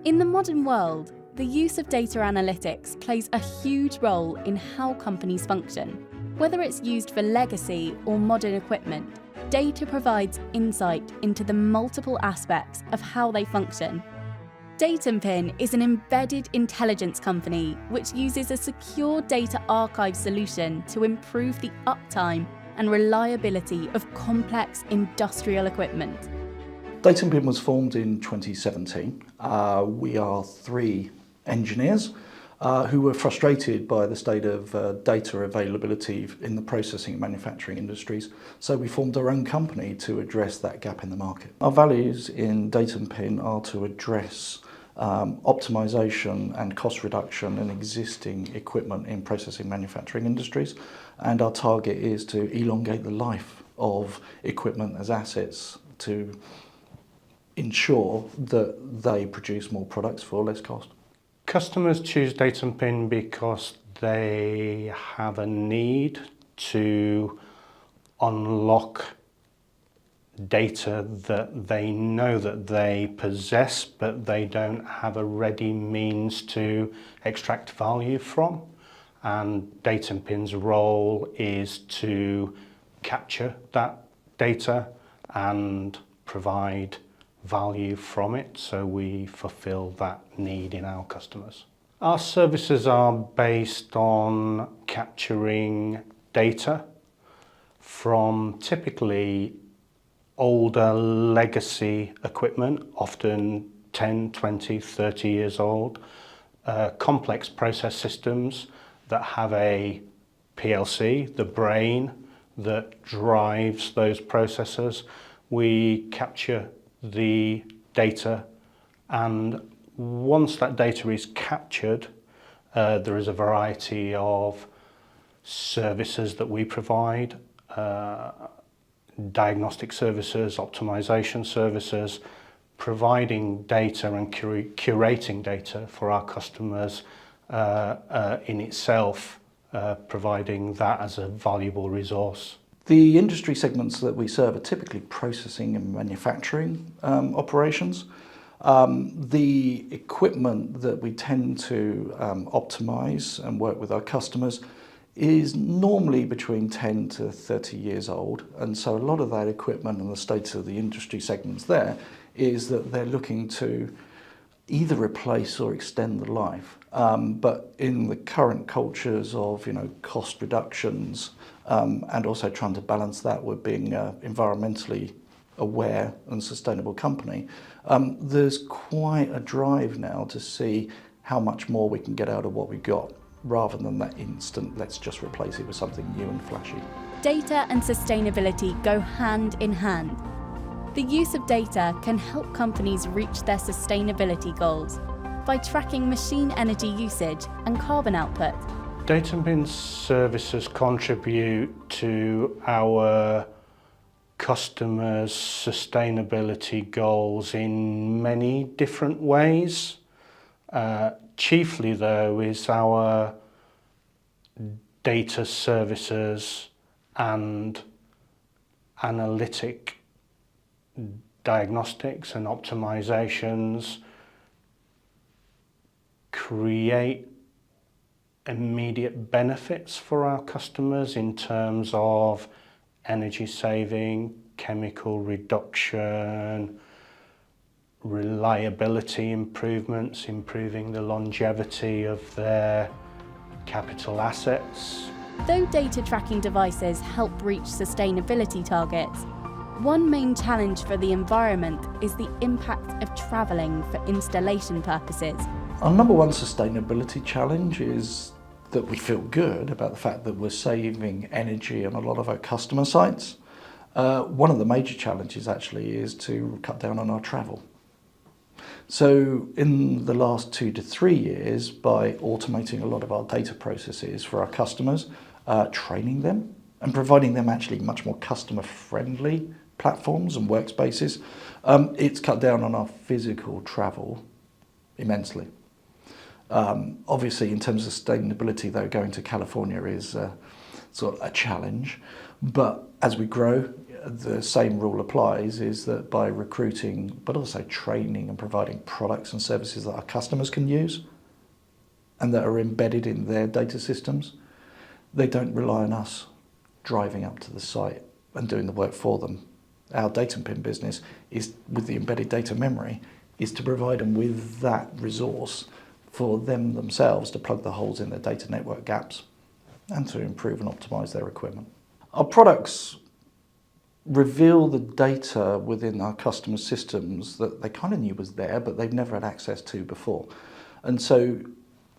In the modern world, the use of data analytics plays a huge role in how companies function. Whether it's used for legacy or modern equipment, data provides insight into the multiple aspects of how they function. Datenpin is an embedded intelligence company which uses a secure data archive solution to improve the uptime and reliability of complex industrial equipment. Datenpin was formed in 2017. We are 3 engineers who were frustrated by the state of data availability in the processing and manufacturing industries, so we formed our own company to address that gap in the market. Our values in Datenpin are to address optimization and cost reduction in existing equipment in processing manufacturing industries, and our target is to elongate the life of equipment as assets to ensure that they produce more products for less cost. Customers choose Datenpin because they have a need to unlock data that they know that they possess, but they don't have a ready means to extract value from. And Datenpin's role is to capture that data and provide value from it, so we fulfill that need in our customers. Our services are based on capturing data from typically older legacy equipment, often 10, 20, 30 years old, complex process systems that have a PLC, the brain that drives those processes. We capture the data, and once that data is captured, there is a variety of services that we provide, diagnostic services, optimization services, providing data and curating data for our customers in itself, providing that as a valuable resource. The industry segments that we serve are typically processing and manufacturing operations. The equipment that we tend to optimize and work with our customers is normally between 10 to 30 years old, and so a lot of that equipment and the state of the industry segments there is that they're looking to either replace or extend the life. But in the current cultures of cost reductions and also trying to balance that with being environmentally aware and sustainable company, there's quite a drive now to see how much more we can get out of what we've got, rather than that instant, let's just replace it with something new and flashy. Data and sustainability go hand in hand. The use of data can help companies reach their sustainability goals by tracking machine energy usage and carbon output. Datenpin services contribute to our customers' sustainability goals in many different ways. Chiefly though is our data services and analytic diagnostics and optimizations create immediate benefits for our customers in terms of energy saving, chemical reduction, reliability improvements, improving the longevity of their capital assets. Though data tracking devices help reach sustainability targets, one main challenge for the environment is the impact of travelling for installation purposes. Our number one sustainability challenge is that we feel good about the fact that we're saving energy on a lot of our customer sites. One of the major challenges actually is to cut down on our travel. So in the last 2 to 3 years, by automating a lot of our data processes for our customers, training them and providing them actually much more customer friendly platforms and workspaces, it's cut down on our physical travel immensely. Obviously in terms of sustainability though, going to California is sort of a challenge, but as we grow, the same rule applies, is that by recruiting, but also training and providing products and services that our customers can use and that are embedded in their data systems, they don't rely on us driving up to the site and doing the work for them. Our data pin business is, with the embedded data memory, is to provide them with that resource for them themselves to plug the holes in their data network gaps and to improve and optimize their equipment. Our products reveal the data within our customer systems that they kind of knew was there, but they've never had access to before. And so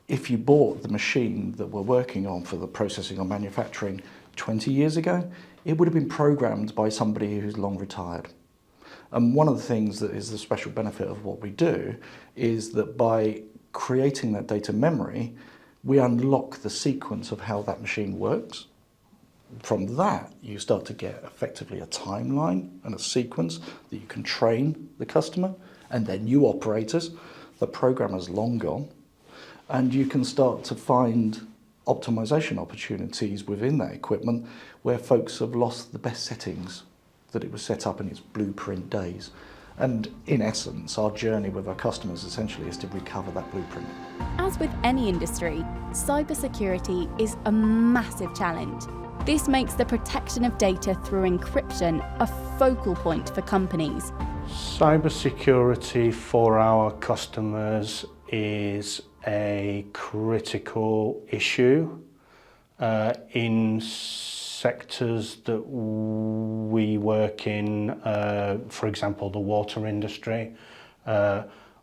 if you bought the machine that we're working on for the processing or manufacturing 20 years ago, it would have been programmed by somebody who's long retired. And one of the things that is the special benefit of what we do is that by creating that data memory, we unlock the sequence of how that machine works. From that, you start to get effectively a timeline and a sequence that you can train the customer and their new operators. The programmer's long gone, and you can start to find optimization opportunities within that equipment where folks have lost the best settings that it was set up in its blueprint days. And in essence, our journey with our customers essentially is to recover that blueprint. As with any industry, cybersecurity is a massive challenge. This makes the protection of data through encryption a focal point for companies. Cybersecurity for our customers is a critical issue in sectors that we work in, for example, the water industry.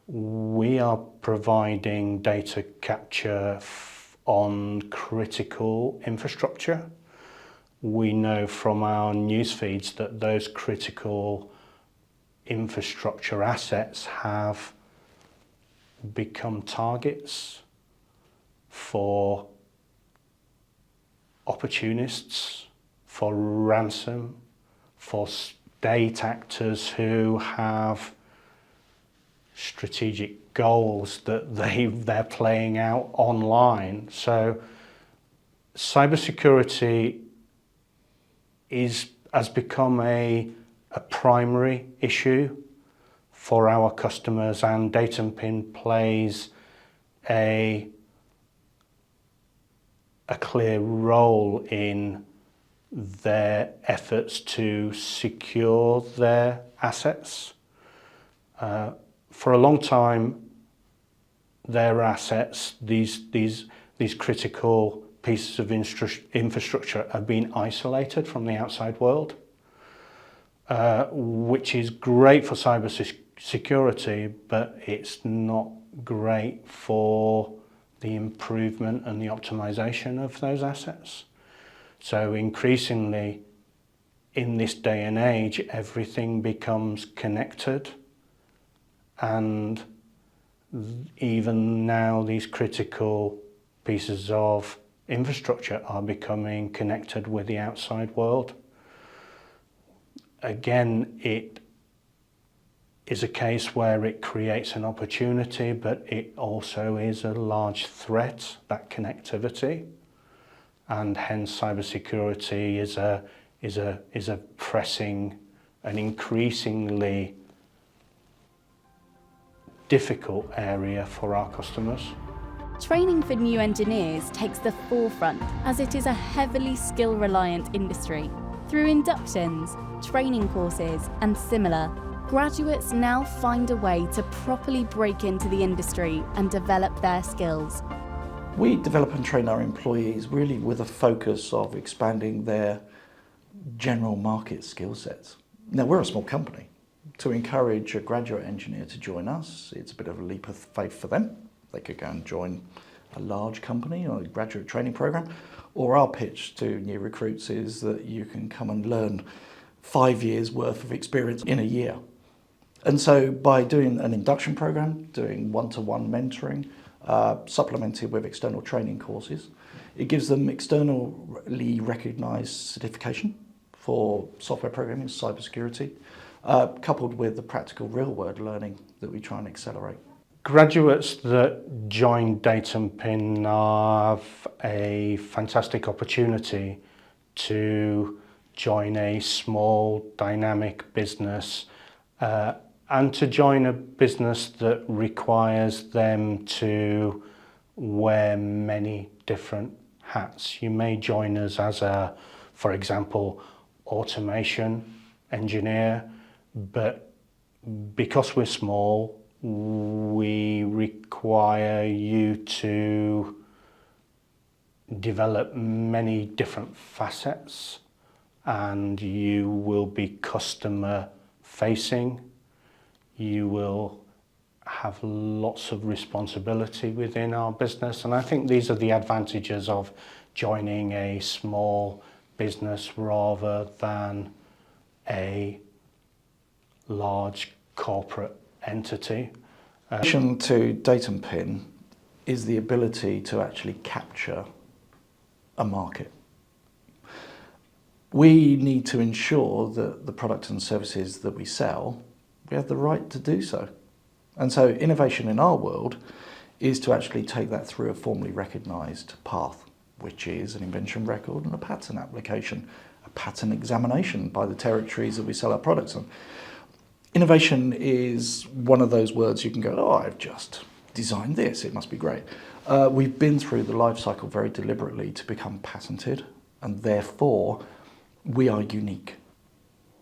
We are providing data capture on critical infrastructure. We know from our news feeds that those critical infrastructure assets have become targets for opportunists, for ransom, for state actors who have strategic goals that they're playing out online. So cybersecurity has become a primary issue for our customers, and DataPin plays a clear role in their efforts to secure their assets. For a long time, their assets, these critical pieces of infrastructure, have been isolated from the outside world, which is great for cybersecurity, but it's not great for the improvement and the optimization of those assets. So increasingly, in this day and age, everything becomes connected, and even now these critical pieces of infrastructure are becoming connected with the outside world. Again, it is a case where it creates an opportunity, but it also is a large threat, that connectivity, and hence cybersecurity is a pressing and increasingly difficult area for our customers. Training for new engineers takes the forefront, as it is a heavily skill-reliant industry. Through inductions, training courses, and similar, graduates now find a way to properly break into the industry and develop their skills. We develop and train our employees really with a focus of expanding their general market skill sets. Now, we're a small company. To encourage a graduate engineer to join us, it's a bit of a leap of faith for them. They could go and join a large company or a graduate training program, or our pitch to new recruits is that you can come and learn 5 years worth of experience in a year. And so by doing an induction program, doing one-to-one mentoring, supplemented with external training courses, it gives them externally recognised certification for software programming and cybersecurity, coupled with the practical real-world learning that we try and accelerate. Graduates that join DataPin have a fantastic opportunity to join a small, dynamic business, and to join a business that requires them to wear many different hats. You may join us as a, for example, automation engineer, but because we're small, we require you to develop many different facets, and you will be customer facing. You will have lots of responsibility within our business, and I think these are the advantages of joining a small business rather than a large corporate entity. In addition to Date and Pin is the ability to actually capture a market. We need to ensure that the products and services that we sell, we have the right to do so. And so innovation in our world is to actually take that through a formally recognised path, which is an invention record and a patent application, a patent examination by the territories that we sell our products in. Innovation is one of those words you can go, oh, I've just designed this, it must be great. We've been through the life cycle very deliberately to become patented, and therefore we are unique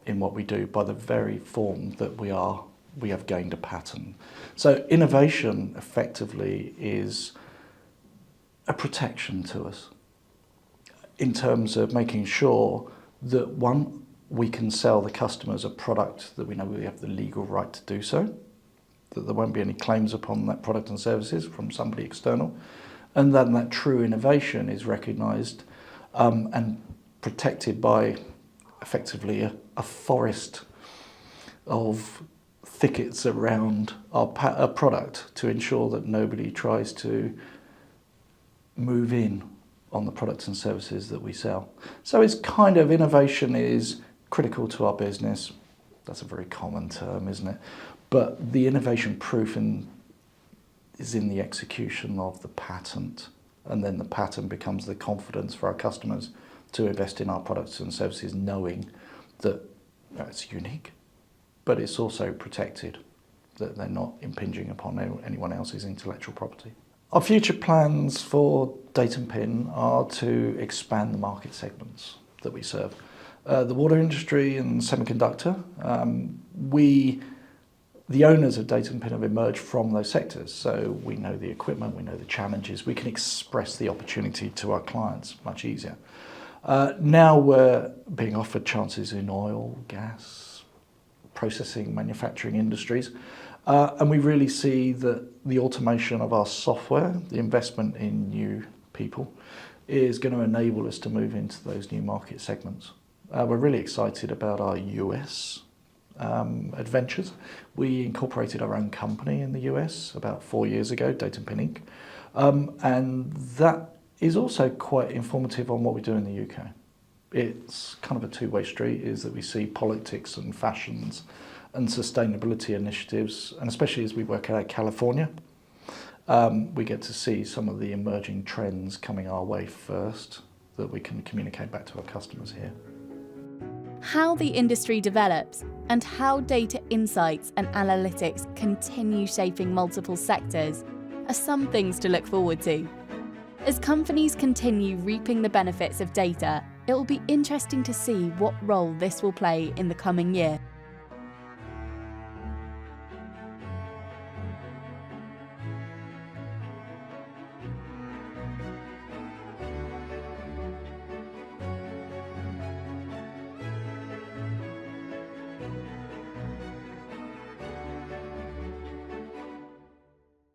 in what we do by the very form that we have gained a patent. So innovation effectively is a protection to us in terms of making sure that, one, we can sell the customers a product that we know we have the legal right to do so, that there won't be any claims upon that product and services from somebody external, and then that true innovation is recognised and protected by effectively a forest of thickets around our product to ensure that nobody tries to move in on the products and services that we sell. So it's kind of, innovation is critical to our business. That's a very common term, isn't it? But the innovation proof is in the execution of the patent, and then the patent becomes the confidence for our customers to invest in our products and services, knowing that it's unique, but it's also protected, that they're not impinging upon anyone else's intellectual property. Our future plans for Date and Pin are to expand the market segments that we serve. The water industry and semiconductor, the owners of Date and Pin have emerged from those sectors, so we know the equipment, we know the challenges, we can express the opportunity to our clients much easier. Now we're being offered chances in oil, gas, processing, manufacturing industries, and we really see that the automation of our software, the investment in new people, is going to enable us to move into those new market segments. We're really excited about our US adventures. We incorporated our own company in the US about 4 years ago, Date and Pin Inc. And that is also quite informative on what we do in the UK. It's kind of a two-way street, is that we see politics and fashions and sustainability initiatives, and especially as we work out of California, we get to see some of the emerging trends coming our way first that we can communicate back to our customers here. How the industry develops and how data insights and analytics continue shaping multiple sectors are some things to look forward to. As companies continue reaping the benefits of data, it will be interesting to see what role this will play in the coming year.